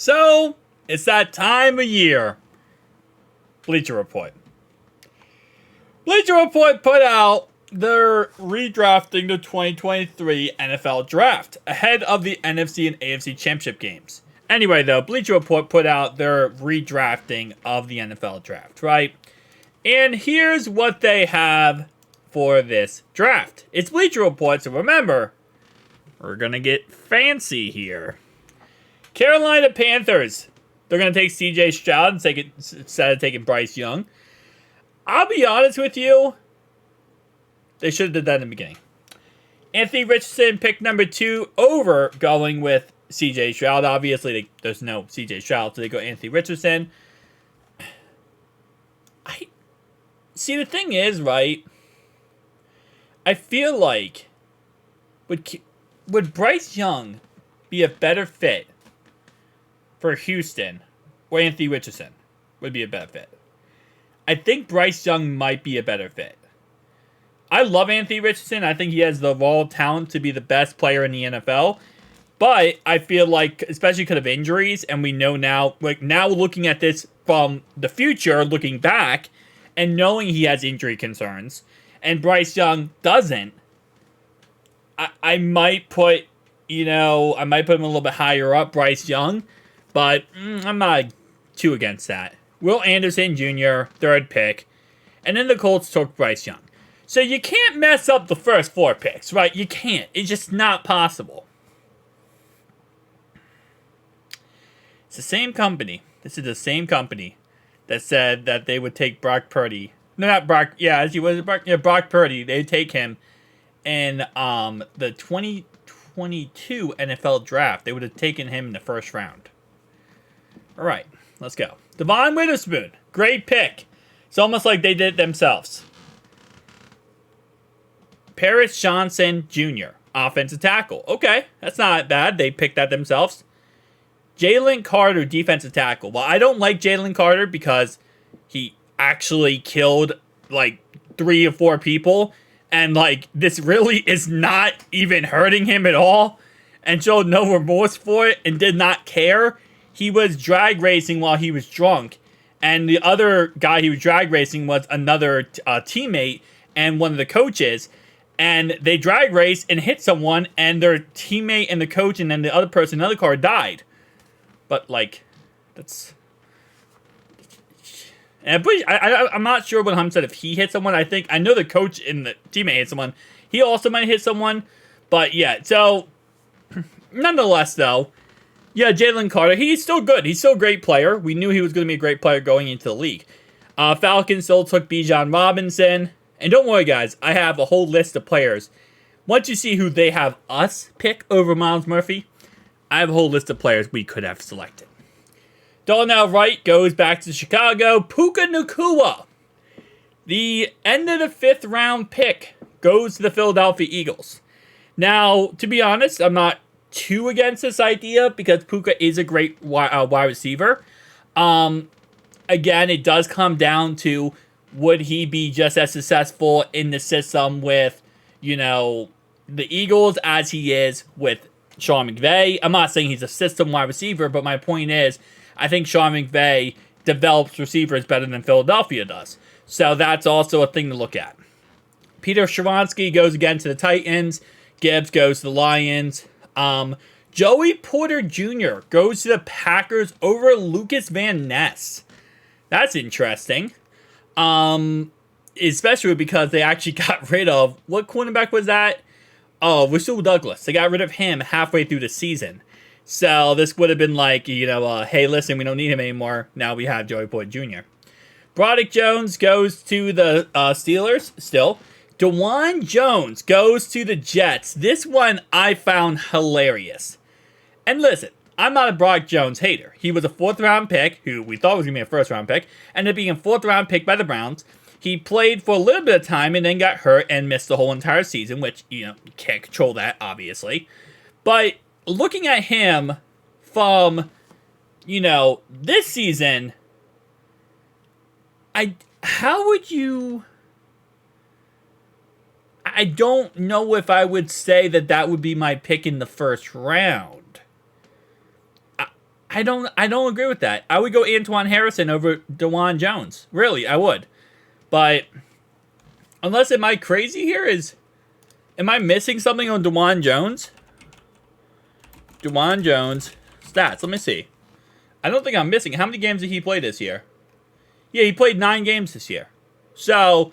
So, it's that time of year. Bleacher Report. Bleacher Report put out their redrafting the 2023 NFL Draft ahead of the NFC and AFC Championship games. Anyway, though, Bleacher Report put out their redrafting of the NFL Draft, right? And here's what they have for this draft. It's Bleacher Report, so remember, we're going to get fancy here. Carolina Panthers. They're going to take C.J. Stroud instead of taking Bryce Young. I'll be honest with you. They should have done that in the beginning. Anthony Richardson picked number 2 over going with C.J. Stroud. Obviously, there's no C.J. Stroud, so they go Anthony Richardson. See, the thing is, right? I feel like would Bryce Young be a better fit for Houston, or Anthony Richardson would be a better fit? I think Bryce Young might be a better fit. I love Anthony Richardson. I think he has the raw talent to be the best player in the NFL. But I feel like, especially because of injuries, and we know now, now looking at this from the future, looking back, and knowing he has injury concerns, and Bryce Young doesn't, I might put, him a little bit higher up, Bryce Young, but I'm not too against that. Will Anderson Jr., 3rd pick, and then the Colts took Bryce Young. So you can't mess up the first 4 picks, right? You can't. It's just not possible. It's the same company. This is the same company that said that they would take Brock Purdy. No, not Brock. Yeah, as he was Brock. Yeah, Brock Purdy. They'd take him in the 2022 NFL Draft. They would have taken him in the first round. All right, let's go. Devon Witherspoon, great pick. It's almost like they did it themselves. Paris Johnson Jr., offensive tackle. Okay, that's not bad. They picked that themselves. Jalen Carter, defensive tackle. Well, I don't like Jalen Carter because he actually killed 3 or 4 people. And this really is not even hurting him at all. And showed no remorse for it and did not care. He was drag racing while he was drunk. And the other guy he was drag racing was another teammate and one of the coaches. And they drag raced and hit someone. And their teammate and the coach and then the other person in the other car died. But, that's... And I'm not sure what Hum said if he hit someone. I know the coach and the teammate hit someone. He also might hit someone. But, yeah, so... Nonetheless, though, yeah, Jalen Carter, he's still good. He's still a great player. We knew he was going to be a great player going into the league. Falcons still took Bijan Robinson. And don't worry, guys, I have a whole list of players. Once you see who they have us pick over Myles Murphy, I have a whole list of players we could have selected. Darnell Wright goes back to Chicago. Puka Nacua, the end of the 5th round pick, goes to the Philadelphia Eagles. Now, to be honest, I'm not too against this idea because Puka is a great wide receiver. Again, it does come down to would he be just as successful in the system with, the Eagles as he is with Sean McVay. I'm not saying he's a system wide receiver, but my point is, I think Sean McVay develops receivers better than Philadelphia does. So that's also a thing to look at. Peter Sheronsky goes again to the Titans. Gibbs goes to the Lions. Joey Porter Jr. goes to the Packers over Lucas Van Ness. That's interesting. Especially because they actually got rid of, what cornerback was that? Oh, Rasul Douglas. They got rid of him halfway through the season. So this would have been hey, listen, we don't need him anymore. Now we have Joey Porter Jr. Broderick Jones goes to the Steelers still. DeJuan Jones goes to the Jets. This one I found hilarious. And listen, I'm not a Broderick Jones hater. He was a 4th round pick, who we thought was going to be a 1st round pick, ended up being a 4th round pick by the Browns. He played for a little bit of time and then got hurt and missed the whole entire season, which, you can't control that, obviously. But looking at him from, this season, how would you... I don't know if I would say that would be my pick in the 1st round. I don't agree with that. I would go Antoine Harrison over DeJuan Jones. Really, I would. But unless am I crazy here? Am I missing something on DeJuan Jones? DeJuan Jones stats. Let me see. I don't think I'm missing. How many games did he play this year? Yeah, he played 9 games this year. So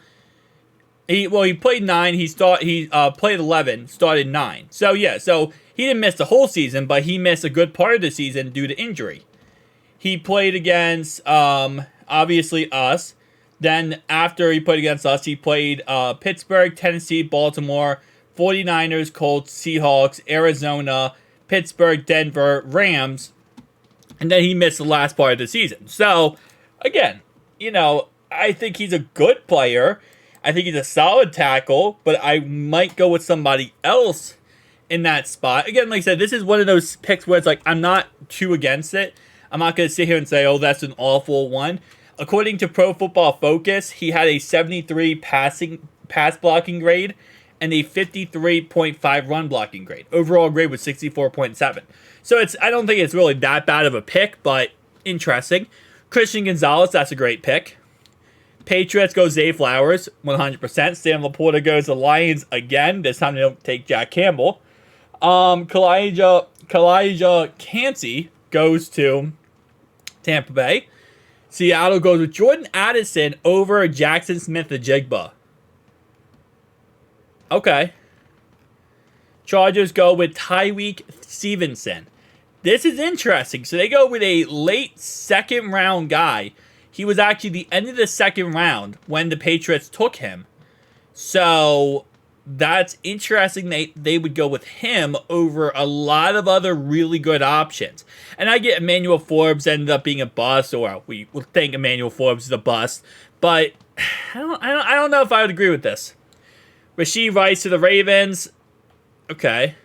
he played 9. He played 11. Started 9. So yeah, so he didn't miss the whole season, but he missed a good part of the season due to injury. He played against obviously us. Then after he played against us, he played Pittsburgh, Tennessee, Baltimore, 49ers, Colts, Seahawks, Arizona, Pittsburgh, Denver, Rams, and then he missed the last part of the season. So, again, I think he's a good player. I think he's a solid tackle, but I might go with somebody else in that spot. Again, like I said, this is one of those picks where it's like, I'm not too against it. I'm not going to sit here and say, oh, that's an awful one. According to Pro Football Focus, he had a 73 pass blocking grade and a 53.5 run blocking grade. Overall grade was 64.7. So I don't think it's really that bad of a pick, but interesting. Christian Gonzalez, that's a great pick. Patriots go Zay Flowers, 100%. Sam Laporta goes the Lions again. This time they don't take Jack Campbell. Kalijah Cansey goes to Tampa Bay. Seattle goes with Jordan Addison over Jackson Smith-Njigba. Okay. Chargers go with Tyreek Stevenson. This is interesting. So they go with a late second round guy. He was actually the end of the second round when the Patriots took him. So that's interesting. They would go with him over a lot of other really good options. And I get Emmanuel Forbes ended up being a bust, or we will think Emmanuel Forbes is a bust. But I don't know if I would agree with this. Rashee Rice to the Ravens. Okay.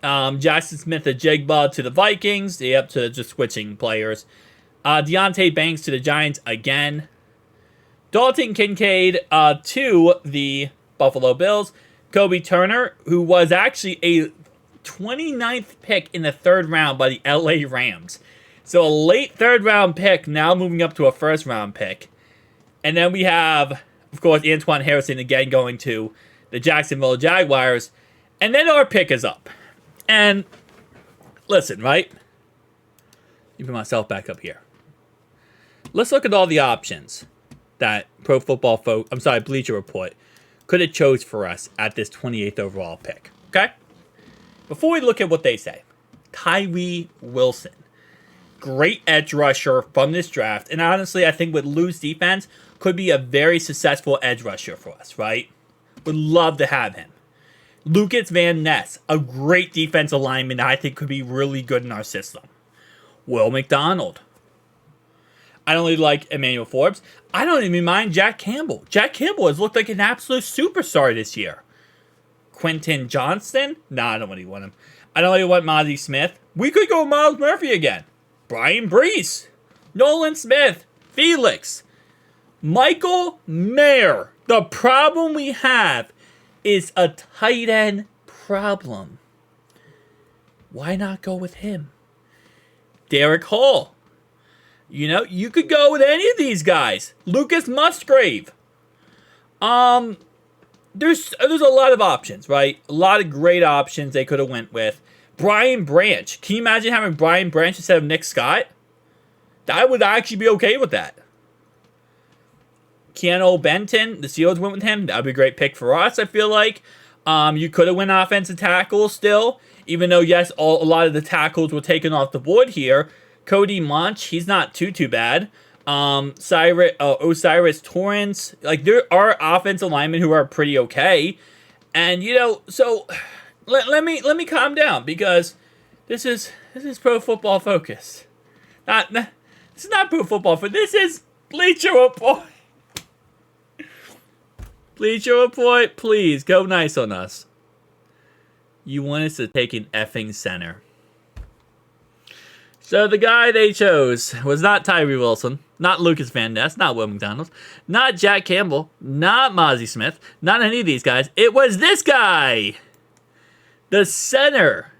Jackson Smith-Njigba to the Vikings. Yep, to just switching players. Deontay Banks to the Giants again. Dalton Kincaid to the Buffalo Bills. Kobe Turner, who was actually a 29th pick in the 3rd round by the LA Rams. So a late 3rd round pick, now moving up to a 1st round pick. And then we have, of course, Antoine Harrison again going to the Jacksonville Jaguars. And then our pick is up. And listen, right? Let me put myself back up here. Let's look at all the options that Bleacher Report could have chose for us at this 28th overall pick. Okay? Before we look at what they say, Tyree Wilson. Great edge rusher from this draft. And honestly, I think with Lou's defense, could be a very successful edge rusher for us, right? Would love to have him. Lucas Van Ness, a great defensive lineman I think could be really good in our system. Will McDonald. I don't really like Emmanuel Forbes. I don't even mind Jack Campbell. Jack Campbell has looked like an absolute superstar this year. Quentin Johnston? Nah, I don't really want him. I don't really want Mozzie Smith. We could go Miles Murphy again. Brian Brees. Nolan Smith. Felix. Michael Mayer. The problem we have is a tight end problem. Why not go with him? Derek Hall. You could go with any of these guys. Lucas Musgrave. There's a lot of options, right? A lot of great options they could have went with. Brian Branch. Can you imagine having Brian Branch instead of Nick Scott? I would actually be okay with that. Keanu Benton, the Seals went with him. That would be a great pick for us, I feel like. You could have went offensive tackle still, even though, yes, a lot of the tackles were taken off the board here. Cody Munch, he's not too bad. Osiris Torrance, like there are offensive linemen who are pretty okay, and so let me calm down because this is Pro Football Focus, this is not Pro Football Focus. This is Bleacher Report. Bleacher Report, please go nice on us. You want us to take an effing center. So the guy they chose was not Tyree Wilson, not Lucas Van Ness, not Will McDonald, not Jack Campbell, not Mozzie Smith, not any of these guys. It was this guy. The center.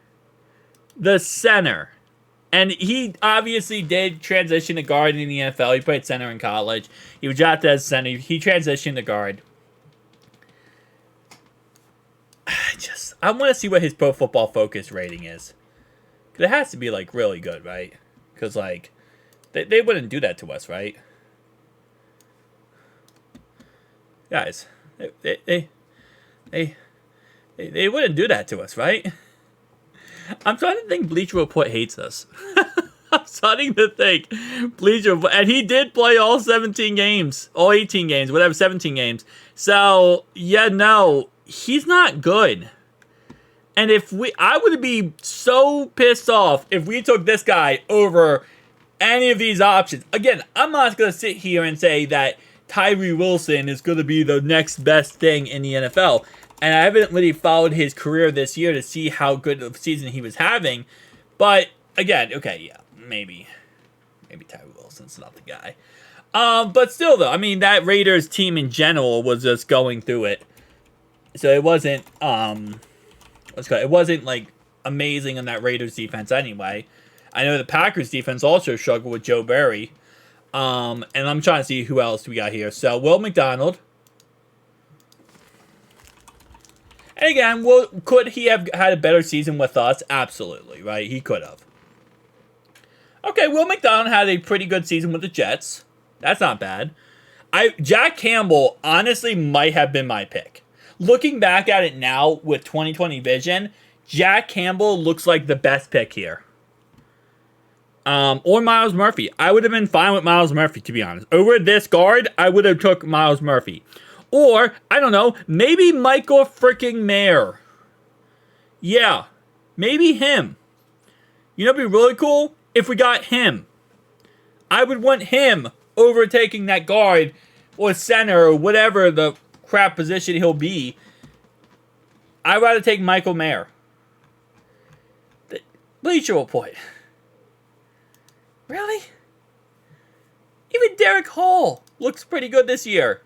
And he obviously did transition to guard in the NFL. He played center in college. He was drafted as center. He transitioned to guard. I want to see what his Pro Football Focus rating is. It has to be, like, really good, right? Because, like, they wouldn't do that to us, right? Guys, they wouldn't do that to us, right? I'm starting to think Bleacher Report hates us. I'm starting to think Bleacher, and he did play all 17 games, all 18 games, whatever, 17 games. So, yeah, no, he's not good. And I would be so pissed off if we took this guy over any of these options. Again, I'm not going to sit here and say that Tyree Wilson is going to be the next best thing in the NFL. And I haven't really followed his career this year to see how good of a season he was having. But, again, okay, yeah, maybe Tyree Wilson's not the guy. But still, though, I mean, that Raiders team in general was just going through it. So it wasn't, it wasn't, like, amazing in that Raiders defense anyway. I know the Packers defense also struggled with Joe Barry. And I'm trying to see who else we got here. So, Will McDonald. And again, could he have had a better season with us? Absolutely, right? He could have. Okay, Will McDonald had a pretty good season with the Jets. That's not bad. Jack Campbell honestly might have been my pick. Looking back at it now with 2020 vision, Jack Campbell looks like the best pick here. Or Miles Murphy. I would have been fine with Miles Murphy, to be honest. Over this guard, I would have took Miles Murphy. Or, I don't know, maybe Michael freaking Mayer. Yeah, maybe him. You know what'd be really cool? If we got him. I would want him overtaking that guard or center or whatever the crap position he'll be. I'd rather take Michael Mayer. Bleacher Report. Really? Even Derek Hall looks pretty good this year.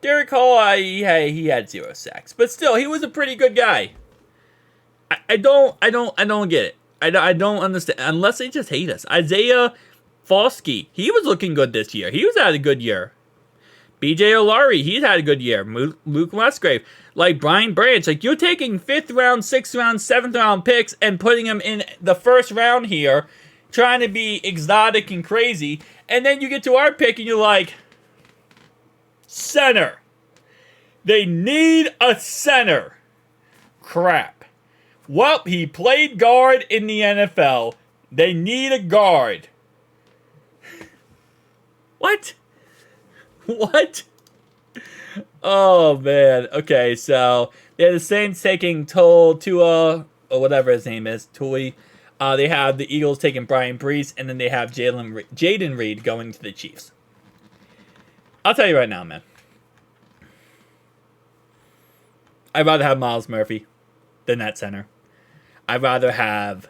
Derek Hall, he had 0 sacks, but still, he was a pretty good guy. I don't get it. I don't understand unless they just hate us. Isaiah Foskey, he was looking good this year. He was had a good year. BJ Olari, he's had a good year. Luke Musgrave, like Brian Branch, like you're taking 5th round, 6th round, 7th round picks and putting them in the 1st round here, trying to be exotic and crazy, and then you get to our pick and you're like, center. They need a center. Crap. Well, he played guard in the NFL. They need a guard. What? What? Oh, man. Okay, so they have the Saints taking Tua, or whatever his name is, Tui. They have the Eagles taking Brian Brees, and then they have Jaden Reed going to the Chiefs. I'll tell you right now, man. I'd rather have Miles Murphy than that center. I'd rather have,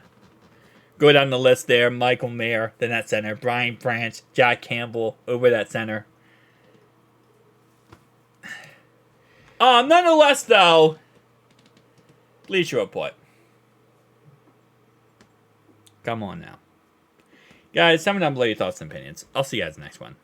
go down the list there, Michael Mayer than that center. Brian Branch, Jack Campbell over that center. Nonetheless, though, Bleacher Report. Come on now. Guys, tell me down below your thoughts and opinions. I'll see you guys next one.